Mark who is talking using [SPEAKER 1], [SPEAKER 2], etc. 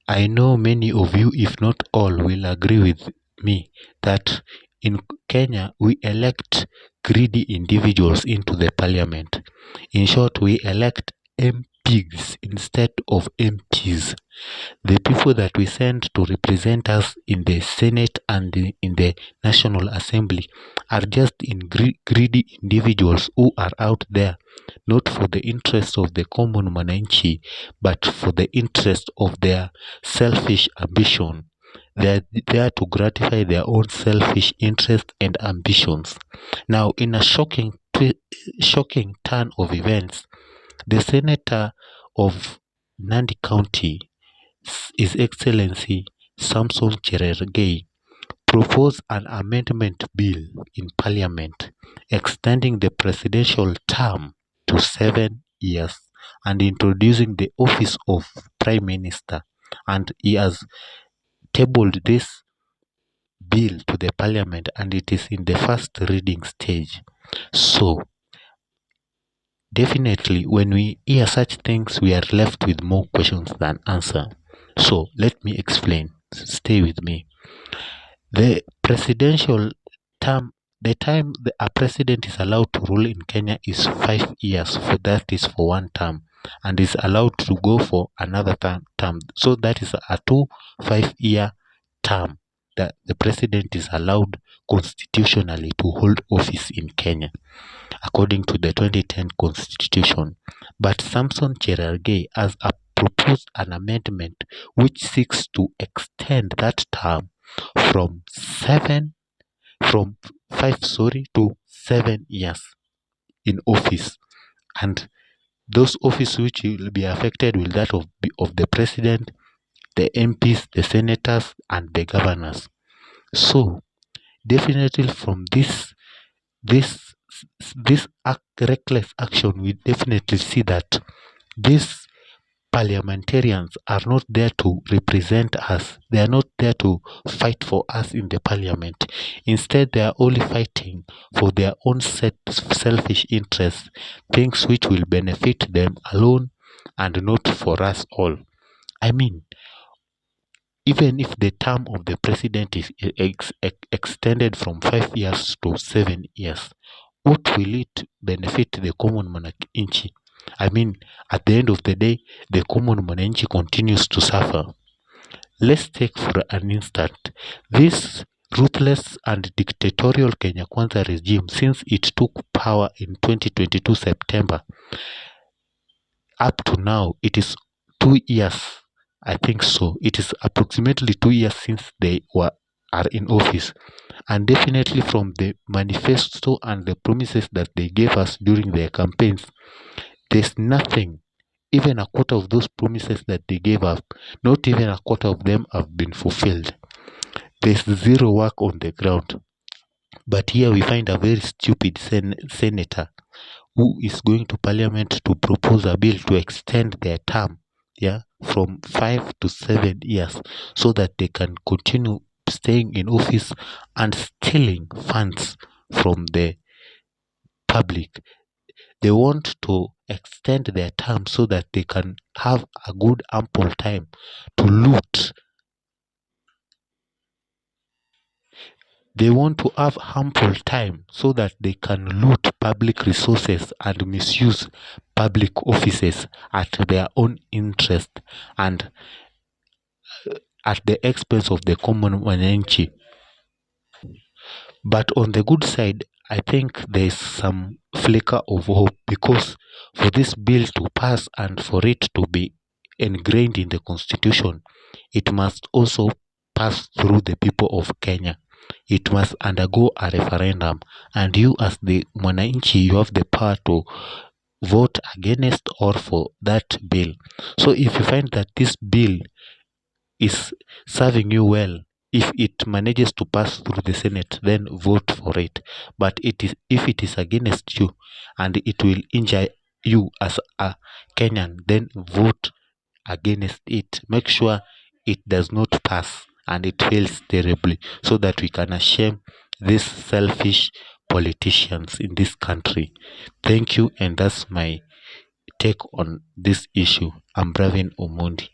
[SPEAKER 1] I know many of you, if not all, will agree with me that in Kenya we elect greedy individuals into the parliament. In short, we elect MPs instead of MPs. The people that we send to represent us in the Senate and in the National Assembly are just greedy individuals who are out there not for the interest of the common mwananchi, but for the interest of their selfish ambition. They are there to gratify their own selfish interests and ambitions. Now, in a shocking turn of events, the senator of Nandi County, His Excellency Samson Cherargei, proposed an amendment bill in Parliament extending the presidential term to 7 years and introducing the office of Prime Minister. And he has tabled this bill to the Parliament and it is in the first reading stage. So, definitely, when we hear such things, we are left with more questions than answer. So, let me explain. Stay with me. The presidential term, the time a president is allowed to rule in Kenya is 5 years. For that is for one term, and is allowed to go for another term. So that is a 5-year term that the president is allowed constitutionally to hold office in Kenya, according to the 2010 constitution. But Samson Cherargei has proposed an amendment which seeks to extend that term from 5 to 7 years in office, and those offices which will be affected will that of the president, the MPs, the senators, and the governors. So definitely from this reckless action, we definitely see that these parliamentarians are not there to represent us. They are not there to fight for us in the parliament. Instead, they are only fighting for their own selfish interests, things which will benefit them alone and not for us all. I mean, even if the term of the president is extended from 5 years to 7 years, what will it benefit the common mwananchi? I mean, at the end of the day, the common mwananchi continues to suffer. Let's take for an instant this ruthless and dictatorial Kenya Kwanza regime. Since it took power in 2022 September, up to now, it is 2 years. I think so. It is approximately 2 years since they are in office. And definitely from the manifesto and the promises that they gave us during their campaigns, there's nothing. Even a quarter of those promises that they gave us, not even a quarter of them have been fulfilled. There's zero work on the ground. But here we find a very stupid senator who is going to parliament to propose a bill to extend their term, from 5 to 7 years, so that they can continue staying in office and stealing funds from the public. They want to extend their term so that they can have a good ample time to loot. They want to have ample time so that they can loot public resources and misuse public offices at their own interest and at the expense of the common mwananchi. But on the good side, I think there is some flicker of hope, because for this bill to pass and for it to be ingrained in the constitution, it must also pass through the people of Kenya. It must undergo a referendum, and you as the mwananchi, you have the power to vote against or for that bill. So if you find that this bill is serving you well, if it manages to pass through the Senate, then vote for it. But if it is against you and it will injure you as a Kenyan, then vote against it. Make sure it does not pass and it fails terribly, so that we can shame these selfish politicians in this country. Thank you, and that's my take on this issue. I'm Bravin Omondi.